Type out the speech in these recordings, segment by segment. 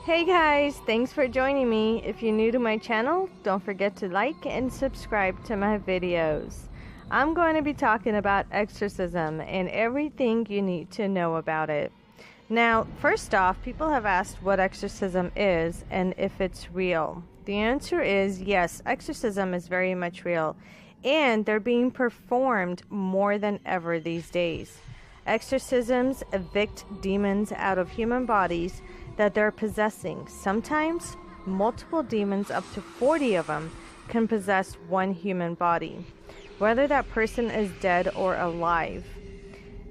Hey guys, thanks for joining me. If you're new to my channel, don't forget to like and subscribe to my videos. I'm going to be talking about exorcism and everything you need to know about it. Now, first off, people have asked what exorcism is and if it's real. The answer is yes, exorcism is very much real, and they're being performed more than ever these days. Exorcisms evict demons out of human bodies that they're possessing. Sometimes multiple demons, up to 40 of them, can possess one human body, whether that person is dead or alive.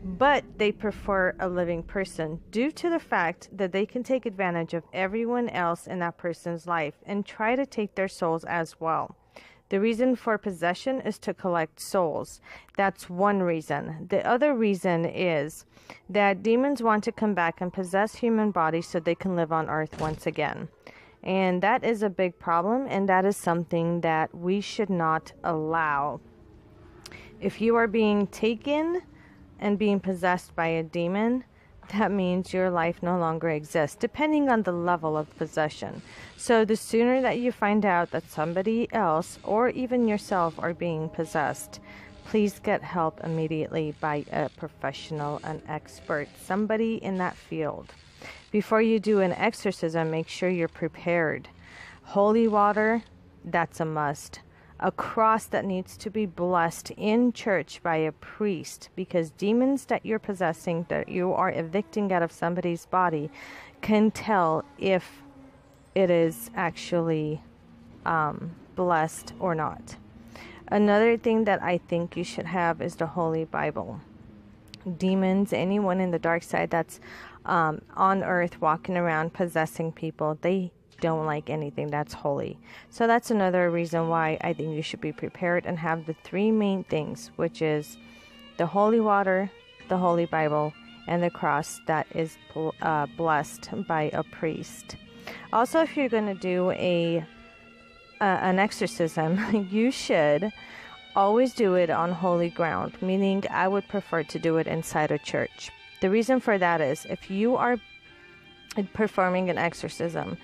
But they prefer a living person due to the fact that they can take advantage of everyone else in that person's life and try to take their souls as well. The reason for possession is to collect souls. That's one reason. The other reason is that demons want to come back and possess human bodies so they can live on earth once again. And that is a big problem, and that is something that we should not allow. If you are being taken and being possessed by a demon, that means your life no longer exists, depending on the level of possession. So the sooner that you find out that somebody else or even yourself are being possessed, please get help immediately by a professional, an expert, somebody in that field. Before you do an exorcism, make sure you're prepared. Holy water, that's a must. A cross that needs to be blessed in church by a priest, because demons that you're possessing, that you are evicting out of somebody's body, can tell if it is actually blessed or not. Another thing that I think you should have is the Holy Bible. Demons, anyone in the dark side that's on earth walking around possessing people, they don't like anything that's holy. So that's another reason why I think you should be prepared and have the three main things, which is the holy water, the Holy Bible, and the cross that is blessed by a priest. Also, if you're going to do an exorcism, you should always do it on holy ground, meaning I would prefer to do it inside a church. The reason for that is if you are performing an exorcism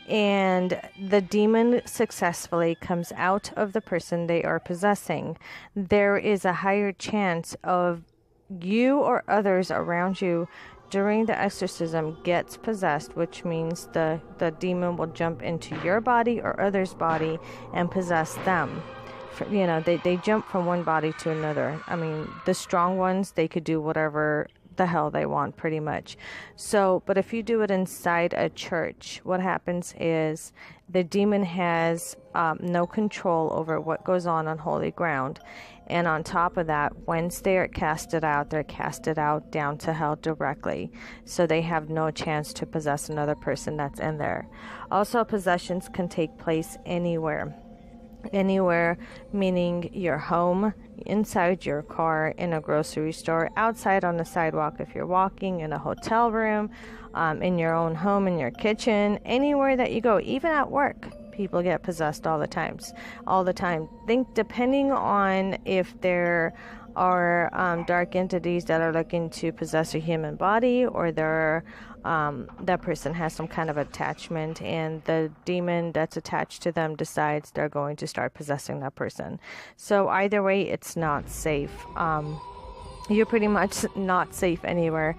and the demon successfully comes out of the person they are possessing, there is a higher chance of you or others around you during the exorcism gets possessed, which means the demon will jump into your body or others' body and possess them. They jump from one body to another. I mean, the strong ones, they could do whatever the hell they want, pretty much. So, but if you do it inside a church, what happens is the demon has no control over what goes on holy ground. And on top of that, once they are casted out, they're casted out down to hell directly. So they have no chance to possess another person that's in there. Also, possessions can take place anywhere. Anywhere, meaning your home, inside your car, in a grocery store, outside on the sidewalk if you're walking, in a hotel room, in your own home, in your kitchen, anywhere that you go, even at work. People get possessed all the time. Think, depending on if there are dark entities that are looking to possess a human body, or that person has some kind of attachment and the demon that's attached to them decides they're going to start possessing that person. So either way, it's not safe. You're pretty much not safe anywhere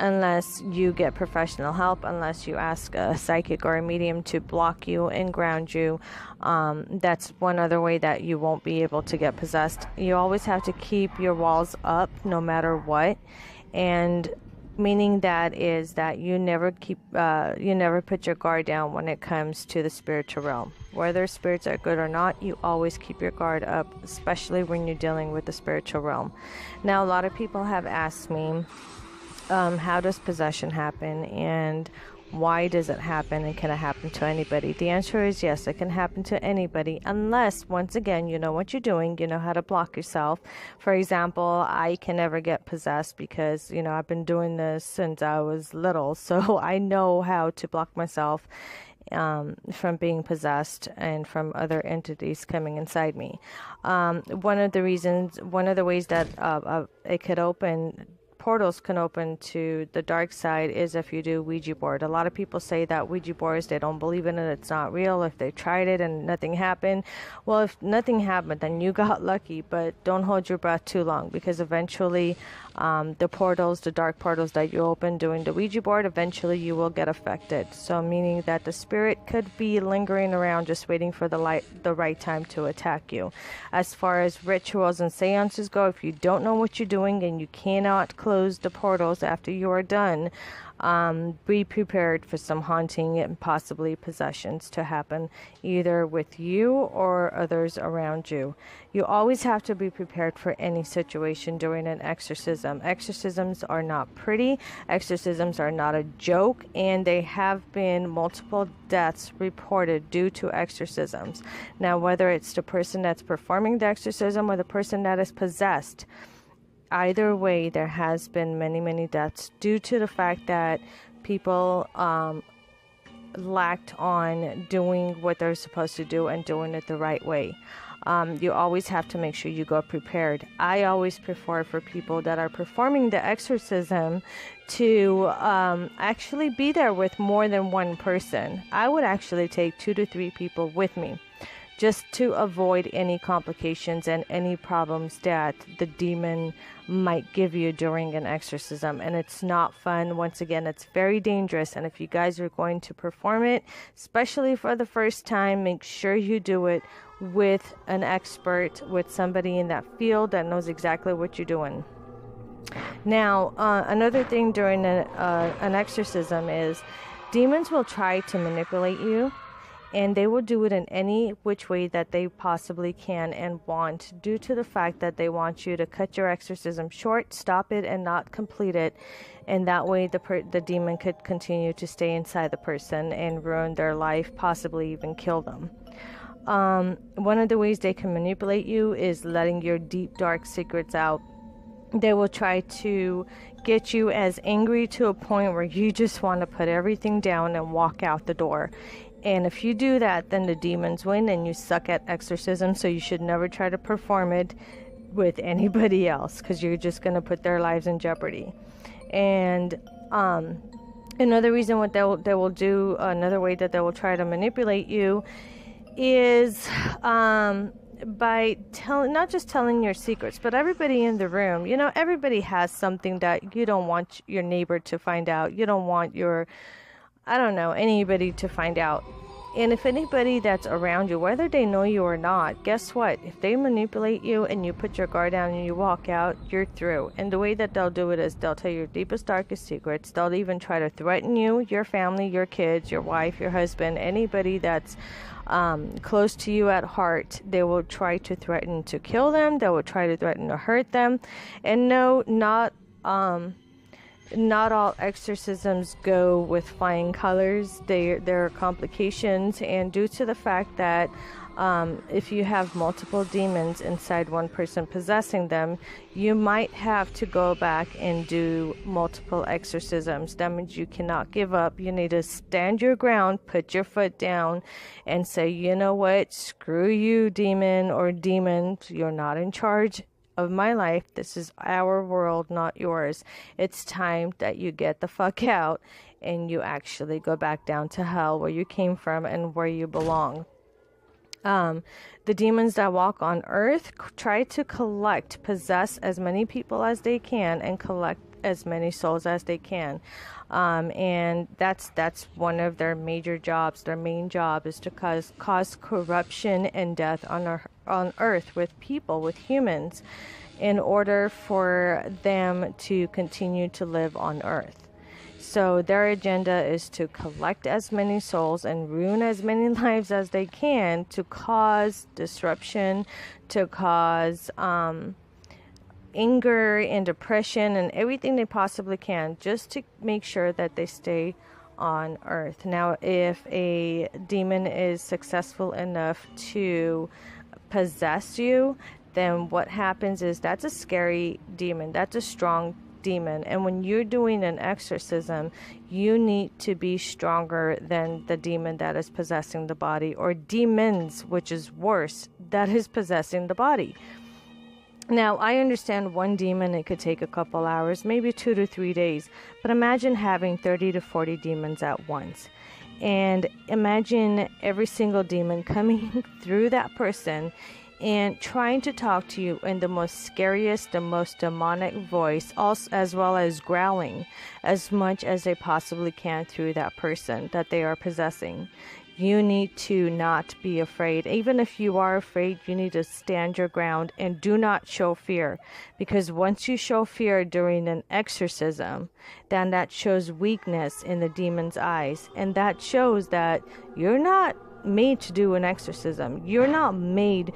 unless you get professional help, unless you ask a psychic or a medium to block you and ground you. That's one other way that you won't be able to get possessed. You always have to keep your walls up no matter what, and meaning that is that you never put your guard down when it comes to the spiritual realm. Whether spirits are good or not, you always keep your guard up, especially when you're dealing with the spiritual realm. Now, a lot of people have asked me, how does possession happen, and why does it happen, and can it happen to anybody? The answer is yes, it can happen to anybody, unless, once again, you know what you're doing, you know how to block yourself. For example, I can never get possessed because, I've been doing this since I was little, so I know how to block myself from being possessed and from other entities coming inside me. One of the ways that it could open portals can open to the dark side is if you do Ouija board. A lot of people say that Ouija boards, they don't believe in it, it's not real, if they tried it and nothing happened. Well, if nothing happened, then you got lucky, but don't hold your breath too long, because eventually the portals, the dark portals that you open doing the Ouija board, eventually you will get affected. So meaning that the spirit could be lingering around just waiting for the right time to attack you. As far as rituals and seances go, if you don't know what you're doing and you cannot close the portals after you are done, be prepared for some haunting and possibly possessions to happen, either with you or others around you. You always have to be prepared for any situation during an exorcism. Exorcisms are not pretty. Exorcisms are not a joke, and there have been multiple deaths reported due to exorcisms. Now, whether it's the person that's performing the exorcism or the person that is possessed, either way, there has been many deaths due to the fact that people lacked on doing what they're supposed to do and doing it the right way. You always have to make sure you go prepared. I always prefer for people that are performing the exorcism to actually be there with more than one person. I would actually take 2 to 3 people with me, just to avoid any complications and any problems that the demon might give you during an exorcism. And it's not fun. Once again, it's very dangerous. And if you guys are going to perform it, especially for the first time, make sure you do it with an expert, with somebody in that field that knows exactly what you're doing. Now, another thing during an exorcism is demons will try to manipulate you. And they will do it in any which way that they possibly can and want, due to the fact that they want you to cut your exorcism short, stop it, and not complete it. And that way the demon could continue to stay inside the person and ruin their life, possibly even kill them. One of the ways they can manipulate you is letting your deep, dark secrets out. They will try to get you as angry to a point where you just want to put everything down and walk out the door. And if you do that, then the demons win and you suck at exorcism. So you should never try to perform it with anybody else, because you're just going to put their lives in jeopardy. And another reason what they will do, another way that they will try to manipulate you is by not just telling your secrets, but everybody in the room. You know, everybody has something that you don't want your neighbor to find out. You don't want anybody to find out. And if anybody that's around you, whether they know you or not, guess what? If they manipulate you and you put your guard down and you walk out, you're through. And the way that they'll do it is they'll tell you your deepest, darkest secrets. They'll even try to threaten you, your family, your kids, your wife, your husband, anybody that's close to you at heart. They will try to threaten to kill them. They will try to threaten to hurt them. And no, not all exorcisms go with flying colors. There are complications, and due to the fact that if you have multiple demons inside one person possessing them, you might have to go back and do multiple exorcisms. That means you cannot give up. You need to stand your ground, put your foot down, and say, you know what, screw you, demon or demons, you're not in charge of my life. This is our world, not yours. It's time that you get the fuck out and you actually go back down to hell, where you came from and where you belong. The demons that walk on earth try to possess as many people as they can and collect as many souls as they can. And that's one of their major jobs. Their main job is to cause corruption and death on earth with people, with humans, in order for them to continue to live on earth. So their agenda is to collect as many souls and ruin as many lives as they can, to cause disruption, to cause anger and depression and everything they possibly can, just to make sure that they stay on earth. Now, if a demon is successful enough to possess you, then what happens is that's a scary demon. That's a strong demon. And when you're doing an exorcism, you need to be stronger than the demon that is possessing the body, or demons, which is worse, that is possessing the body. Now, I understand one demon, it could take a couple hours, maybe 2 to 3 days, but imagine having 30 to 40 demons at once. And imagine every single demon coming through that person and trying to talk to you in the most scariest, the most demonic voice, also, as well as growling as much as they possibly can through that person that they are possessing. You need to not be afraid. Even if you are afraid, you need to stand your ground and do not show fear. Because once you show fear during an exorcism, then that shows weakness in the demon's eyes. And that shows that you're not made to do an exorcism. You're not made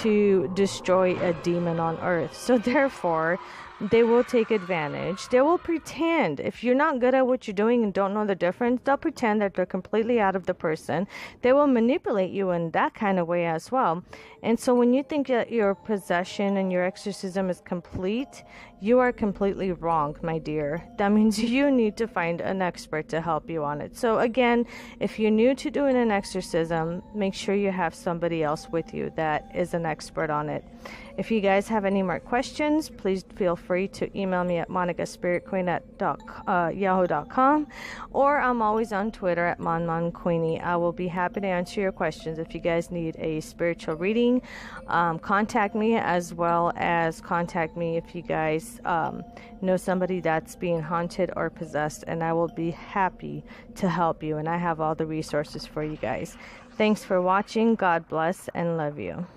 to destroy a demon on earth. So therefore, they will take advantage. They will pretend. If you're not good at what you're doing and don't know the difference, they'll pretend that they're completely out of the person. They will manipulate you in that kind of way as well. And so when you think that your possession and your exorcism is complete, you are completely wrong, my dear. That means you need to find an expert to help you on it. So again, if you're new to doing an exorcism, make sure you have somebody else with you that is an expert on it. If you guys have any more questions, please feel free to email me at monicaspiritqueen@yahoo.com, or I'm always on Twitter at monmonqueenie. I will be happy to answer your questions. If you guys need a spiritual reading, contact me, as well as contact me if you guys know somebody that's being haunted or possessed, and I will be happy to help you, and I have all the resources for you guys. Thanks for watching. God bless and love you.